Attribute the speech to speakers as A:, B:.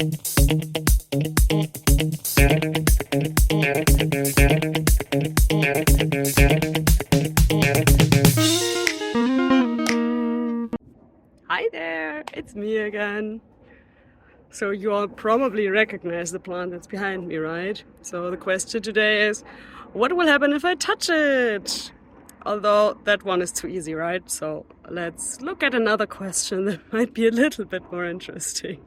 A: Hi there, it's me again. So you all probably recognize the plant that's behind me, right? So the question today is, what will happen if I touch it? Although that one is too easy, right? So let's look at another question that might be a little bit more interesting.